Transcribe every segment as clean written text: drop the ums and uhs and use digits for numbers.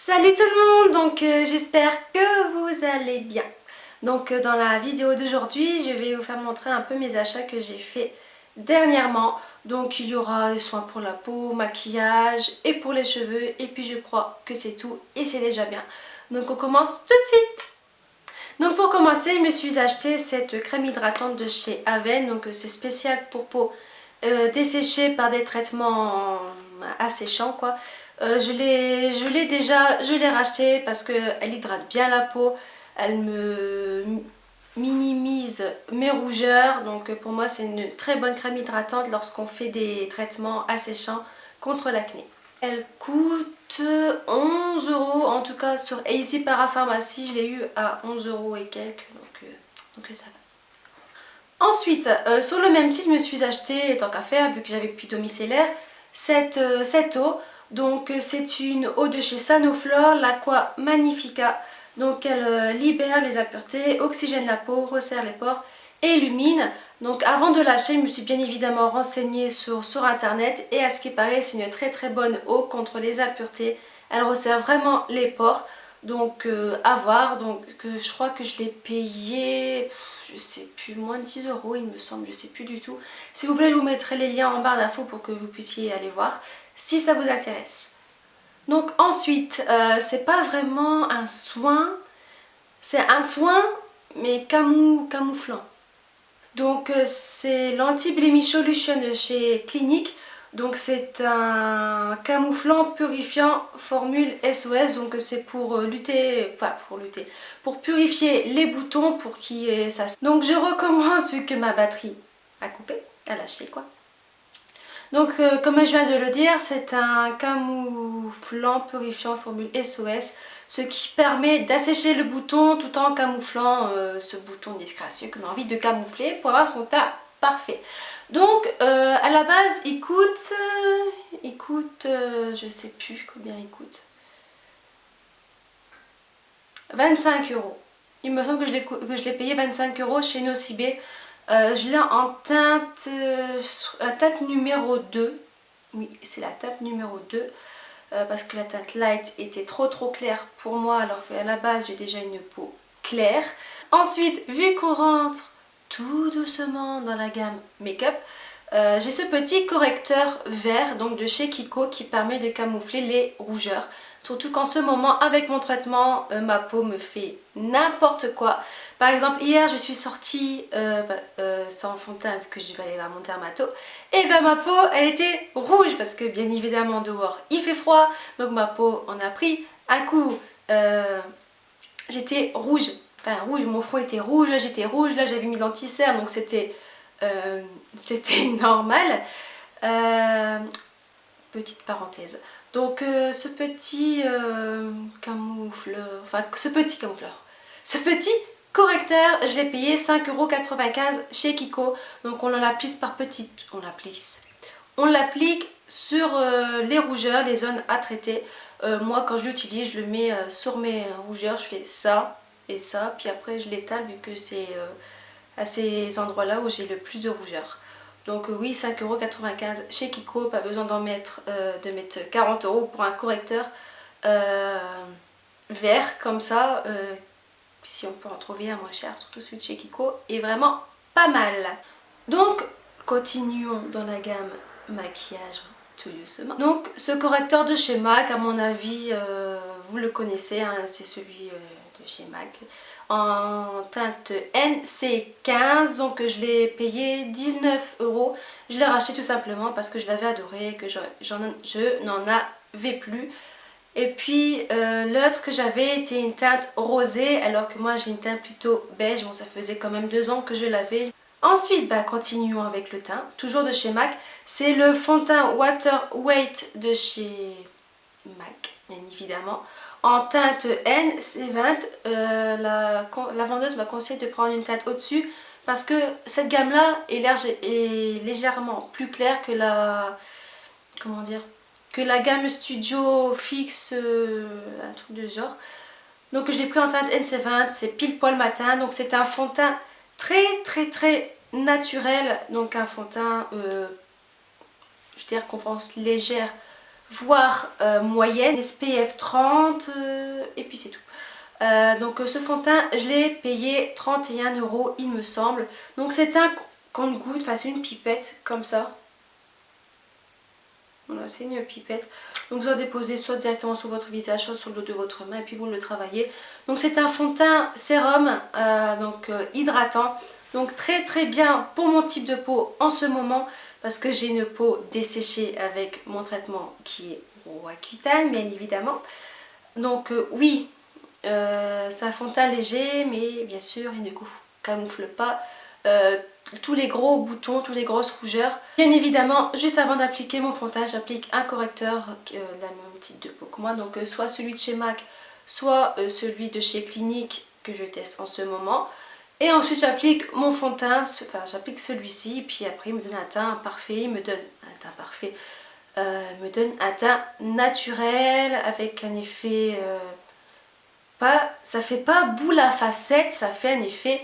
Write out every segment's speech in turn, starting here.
Salut tout le monde, j'espère que vous allez bien. Dans la vidéo d'aujourd'hui, je vais vous faire montrer un peu mes achats que j'ai fait dernièrement. Donc il y aura des soins pour la peau, maquillage et pour les cheveux. Et puis je crois que c'est tout et c'est déjà bien. Donc on commence tout de suite. Donc pour commencer, je me suis acheté cette crème hydratante de chez Aven. Donc c'est spécial pour peau desséchée par des traitements asséchants quoi. Je l'ai racheté parce qu'elle hydrate bien la peau, elle me minimise mes rougeurs, donc pour moi c'est une très bonne crème hydratante lorsqu'on fait des traitements asséchants contre l'acné. Elle coûte 11 euros en tout cas sur Easy Parapharmacie, je l'ai eu à 11 euros et quelques, donc ça va. Ensuite, sur le même site, je me suis acheté, tant qu'à faire, vu que j'avais plus domiciliaire, cette eau. Donc c'est une eau de chez Sanoflore, l'Aqua Magnifica. Donc elle libère les impuretés, oxygène la peau, resserre les pores et illumine. Donc avant de l'acheter, je me suis bien évidemment renseignée sur internet et à ce qui paraît c'est une très bonne eau contre les impuretés. Elle resserre vraiment les pores. Donc à voir, je crois que je l'ai payé, je sais plus, moins de 10 euros il me semble, je sais plus du tout. Si vous voulez je vous mettrai les liens en barre d'infos pour que vous puissiez aller voir si ça vous intéresse. Donc ensuite, c'est pas vraiment un soin, c'est un soin mais camouflant. Donc c'est l'Anti-Blemish Solution de chez Clinique. Donc c'est un camouflant purifiant formule SOS. Donc c'est pour pour purifier les boutons pour qu'il y ait ça. Donc je recommence vu que ma batterie a coupé, a lâché quoi. Donc comme je viens de le dire, c'est un camouflant purifiant formule SOS, ce qui permet d'assécher le bouton tout en camouflant ce bouton disgracieux qu'on a envie de camoufler pour avoir son teint parfait. Donc à la base il coûte, je sais plus combien il coûte, 25 euros. Il me semble que je l'ai payé 25 euros chez Nocibé. Je l'ai en teinte, la teinte numéro 2. Oui, c'est la teinte numéro 2. Parce que la teinte light était trop claire pour moi alors qu'à la base j'ai déjà une peau claire. Ensuite, vu qu'on rentre tout doucement dans la gamme make-up, j'ai ce petit correcteur vert donc de chez Kiko qui permet de camoufler les rougeurs. Surtout qu'en ce moment avec mon traitement ma peau me fait n'importe quoi. Par exemple hier je suis sortie sans fond de teint vu que je vais aller voir mon dermato. Et ben ma peau elle était rouge parce que bien évidemment dehors il fait froid. Donc ma peau en a pris un coup. J'étais rouge. Enfin rouge, mon front était rouge, j'étais rouge. Là j'avais mis l'anti-cerne donc c'était normal. Petite parenthèse. Donc ce petit ce petit correcteur, je l'ai payé 5,95 € chez Kiko. Donc on en applique par petites, on l'applique sur les rougeurs, les zones à traiter. Moi quand je l'utilise, je le mets sur mes rougeurs, je fais ça et ça, puis après je l'étale vu que c'est à ces endroits là où j'ai le plus de rougeurs. Donc oui, 5,95 € chez Kiko, pas besoin de mettre 40 € pour un correcteur vert comme ça. Si on peut en trouver un moins cher, surtout celui de chez Kiko, est vraiment pas mal. Donc continuons dans la gamme maquillage tout doucement. Donc ce correcteur de chez MAC, à mon avis, vous le connaissez, hein, c'est celui de chez MAC. En teinte NC15, donc je l'ai payé 19 €. Je l'ai racheté tout simplement parce que je l'avais adoré, que je n'en avais plus. Et puis l'autre que j'avais était une teinte rosée, alors que moi j'ai une teinte plutôt beige. Bon, ça faisait quand même 2 ans que je l'avais. Ensuite, continuons avec le teint, toujours de chez MAC. C'est le fond de teint Water Weight de chez MAC, bien évidemment. En teinte NC20, la vendeuse m'a conseillé de prendre une teinte au-dessus parce que cette gamme-là est légèrement plus claire que la gamme Studio Fix, un truc de genre. Donc je l'ai pris en teinte NC20, c'est pile poil matin. Donc c'est un fond de teint très naturel. Donc un fond de teint, je dirais confiance légère, voire moyenne, SPF 30 et puis c'est tout. Donc ce fond de teint, je l'ai payé 31 € il me semble. Donc c'est un compte-gouttes, enfin c'est une pipette comme ça. Voilà, c'est une pipette. Donc vous en déposez soit directement sur votre visage, soit sur le dos de votre main et puis vous le travaillez. Donc c'est un fond de teint sérum, hydratant. Donc très très bien pour mon type de peau en ce moment parce que j'ai une peau desséchée avec mon traitement qui est Roaccutane bien évidemment. Donc oui, c'est un fond de teint léger mais bien sûr il ne camoufle pas tous les gros boutons, toutes les grosses rougeurs. Bien évidemment, juste avant d'appliquer mon fond de teint, j'applique un correcteur de la même type de peau que moi. Donc soit celui de chez MAC, soit celui de chez Clinique que je teste en ce moment. Et ensuite j'applique mon fond de teint, enfin j'applique celui-ci, puis après il me donne un teint parfait, il me donne un teint parfait, me donne un teint naturel avec un effet ça fait pas boule à facettes, ça fait un effet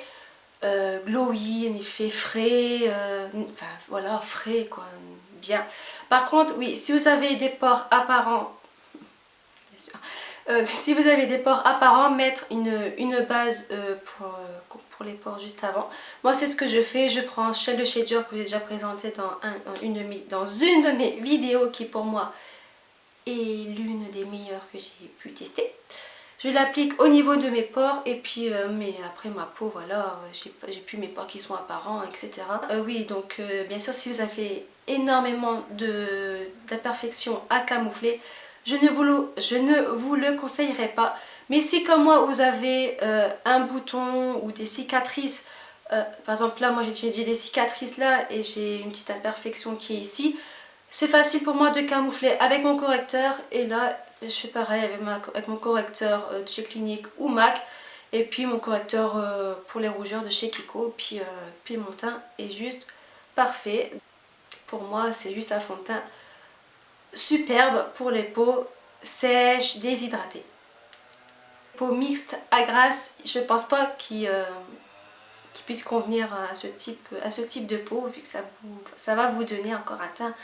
glowy, un effet frais, enfin voilà, frais quoi, bien. Par contre, oui, si vous avez des pores apparents, bien sûr, si vous avez des pores apparents, mettre une base pour les pores juste avant. Moi c'est ce que je fais, je prends Shell de chez Dior que je vous ai déjà présenté dans une de mes vidéos qui pour moi est l'une des meilleures que j'ai pu tester. Je l'applique au niveau de mes pores et puis mais après ma peau, voilà, j'ai plus mes pores qui sont apparents, etc. Oui, donc bien sûr si vous avez énormément d'imperfections à camoufler, je ne vous le conseillerais pas. Mais si comme moi vous avez un bouton ou des cicatrices, par exemple là moi j'ai des cicatrices là et j'ai une petite imperfection qui est ici, c'est facile pour moi de camoufler avec mon correcteur et là je fais pareil avec mon correcteur de chez Clinique ou MAC et puis mon correcteur pour les rougeurs de chez Kiko, puis mon teint est juste parfait. Pour moi c'est juste un fond de teint superbe pour les peaux sèches, déshydratées. Peau mixte à grasse, je pense pas qu'il puisse convenir à ce type de peau vu que ça va vous donner encore un teint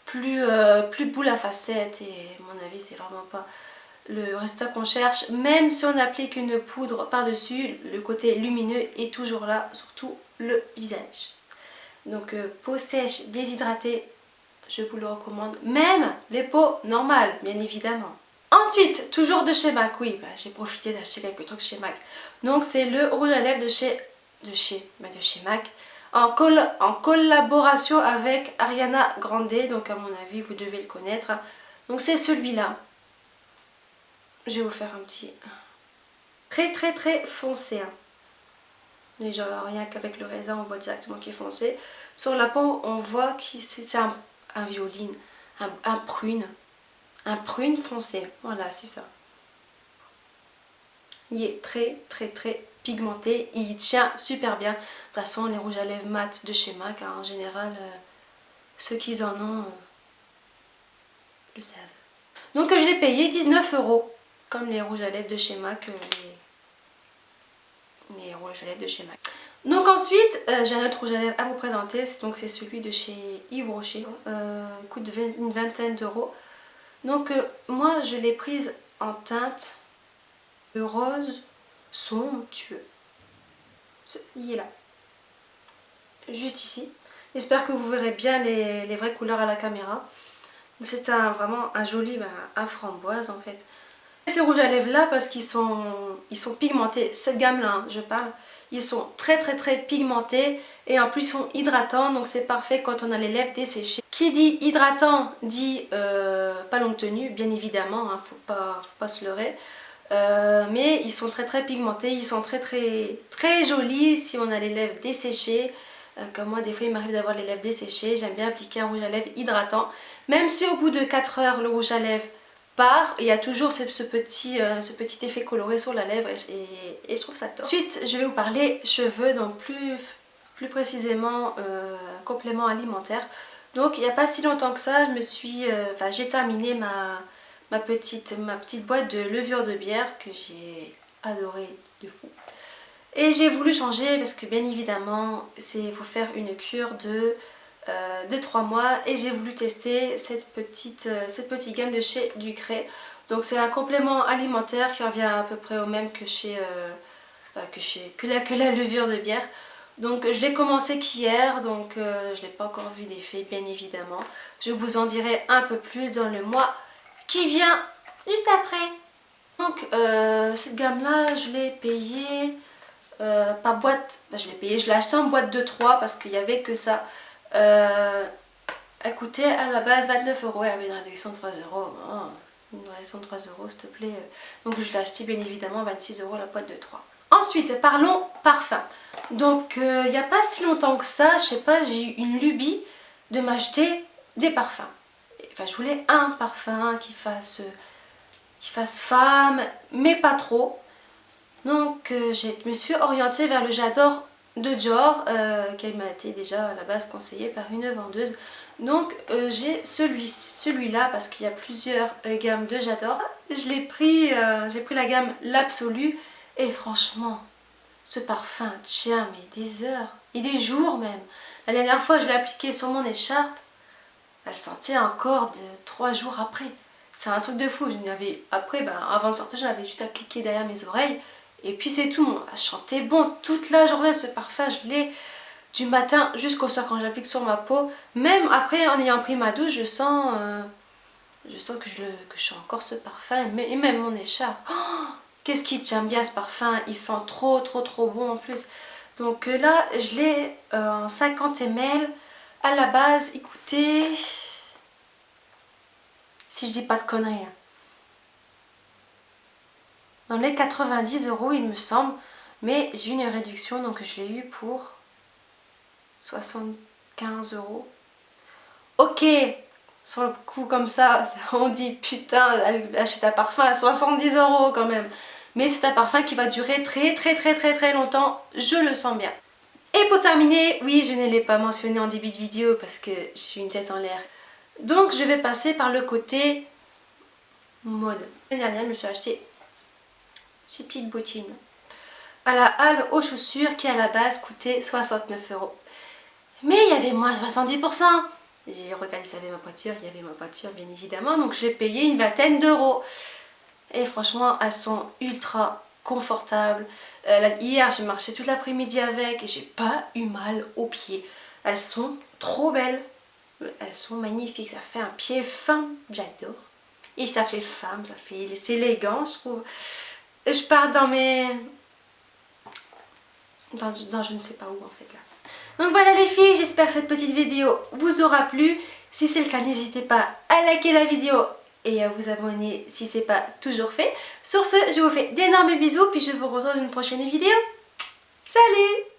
plus boule à facettes et à mon avis c'est vraiment pas le résultat qu'on cherche. Même si on applique une poudre par dessus, le côté lumineux est toujours là, surtout le visage. Donc peau sèche, déshydratée, je vous le recommande, même les peaux normales bien évidemment. Ensuite, toujours de chez MAC, oui, j'ai profité d'acheter quelques trucs chez MAC. Donc c'est le rouge à lèvres de chez MAC en collaboration avec Ariana Grande, donc à mon avis vous devez le connaître. Donc c'est celui-là. Je vais vous faire un petit très très très foncé. Hein. Mais genre rien qu'avec le raisin on voit directement qu'il est foncé. Sur la peau on voit que c'est un violine, un prune foncé. Voilà c'est ça. Il est très très très pigmenté, il tient super bien. De toute façon les rouges à lèvres mat de chez MAC, hein, en général ceux qui en ont le savent. Donc je l'ai payé 19 € comme les rouges à lèvres de chez MAC, les rouges à lèvres de chez MAC. Donc ensuite j'ai un autre rouge à lèvres à vous présenter, donc c'est celui de chez Yves Rocher, il coûte une vingtaine d'euros. Donc moi je l'ai prise en teinte le rose somptueux. Il est là, juste ici. J'espère que vous verrez bien les vraies couleurs à la caméra. C'est vraiment un joli, un framboise en fait. Ces rouges à lèvres là parce qu'ils sont pigmentés, cette gamme là je parle, ils sont très très très pigmentés et en plus ils sont hydratants, donc c'est parfait quand on a les lèvres desséchées. Qui dit hydratant dit pas longue tenue bien évidemment, hein, faut pas se leurrer. Mais ils sont très très pigmentés, ils sont très très très jolis si on a les lèvres desséchées. Comme moi des fois il m'arrive d'avoir les lèvres desséchées, j'aime bien appliquer un rouge à lèvres hydratant. Même si au bout de 4 heures le rouge à lèvres part, il y a toujours ce petit effet coloré sur la lèvre et je trouve ça top. Ensuite je vais vous parler cheveux, donc plus précisément complément alimentaire. Donc il n'y a pas si longtemps que ça, j'ai terminé ma petite boîte de levure de bière que j'ai adoré de fou. Et j'ai voulu changer parce que bien évidemment il faut faire une cure de de 3 mois et j'ai voulu tester cette petite gamme de chez Ducré. Donc c'est un complément alimentaire qui revient à peu près au même que que la levure de bière. Donc je l'ai commencé qu'hier, donc je n'ai pas encore vu d'effet bien évidemment. Je vous en dirai un peu plus dans le mois qui vient juste après. Donc cette gamme là je l'ai payée par boîte, je l'ai acheté en boîte de 3 parce qu'il n'y avait que ça. Elle coûtait à la base 29 €, elle avait une réduction de 3 €. Oh, une réduction de 3 € s'il te plaît. Donc je l'ai acheté bien évidemment 26 € la boîte de 3. Ensuite parlons parfum. Donc il n'y a pas si longtemps que ça, je sais pas, j'ai eu une lubie de m'acheter des parfums. Enfin je voulais un parfum qui fasse femme, mais pas trop. Donc je me suis orientée vers le J'adore de Dior, qui m'a été déjà à la base conseillé par une vendeuse. Donc j'ai celui-là parce qu'il y a plusieurs gammes de J'adore. J'ai pris la gamme l'Absolu et franchement, ce parfum tient mais des heures et des jours même. La dernière fois je l'ai appliqué sur mon écharpe, elle sentait encore de 3 jours après. C'est un truc de fou. Après, avant de sortir, j'en avais juste appliqué derrière mes oreilles. Et puis c'est tout. Ça sentait bon toute la journée ce parfum. Je l'ai du matin jusqu'au soir quand j'applique sur ma peau. Même après, en ayant pris ma douche, je sens que je sens encore ce parfum. Et même mon écharpe. Oh, qu'est-ce qui tient bien ce parfum. Il sent trop bon en plus. Donc là, je l'ai en 50 ml. À la base, écoutez... Si je dis pas de conneries. Hein. Dans les 90 € il me semble. Mais j'ai eu une réduction donc je l'ai eu pour 75 €. Ok, sur le coup comme ça, on dit putain, achète un parfum à 70 € quand même. Mais c'est un parfum qui va durer très longtemps, je le sens bien. Et pour terminer, oui je ne l'ai pas mentionné en début de vidéo parce que je suis une tête en l'air. Donc je vais passer par le côté mode. L'année dernière je me suis acheté ces petites bottines à la halle aux chaussures qui à la base coûtait 69 €. Mais il y avait moins de 70%. J'ai regardé s'il y avait ma pointure, il y avait ma pointure bien évidemment. Donc j'ai payé une vingtaine d'euros. Et franchement elles sont ultra confortables. Hier j'ai marché toute l'après-midi avec et j'ai pas eu mal aux pieds. Elles sont trop belles. Elles sont magnifiques, ça fait un pied fin, j'adore. Et ça fait femme, c'est élégant je trouve. Je pars dans je ne sais pas où en fait là. Donc voilà les filles, j'espère que cette petite vidéo vous aura plu. Si c'est le cas, n'hésitez pas à liker la vidéo et à vous abonner si ce n'est pas toujours fait. Sur ce, je vous fais d'énormes bisous, puis je vous retrouve dans une prochaine vidéo. Salut!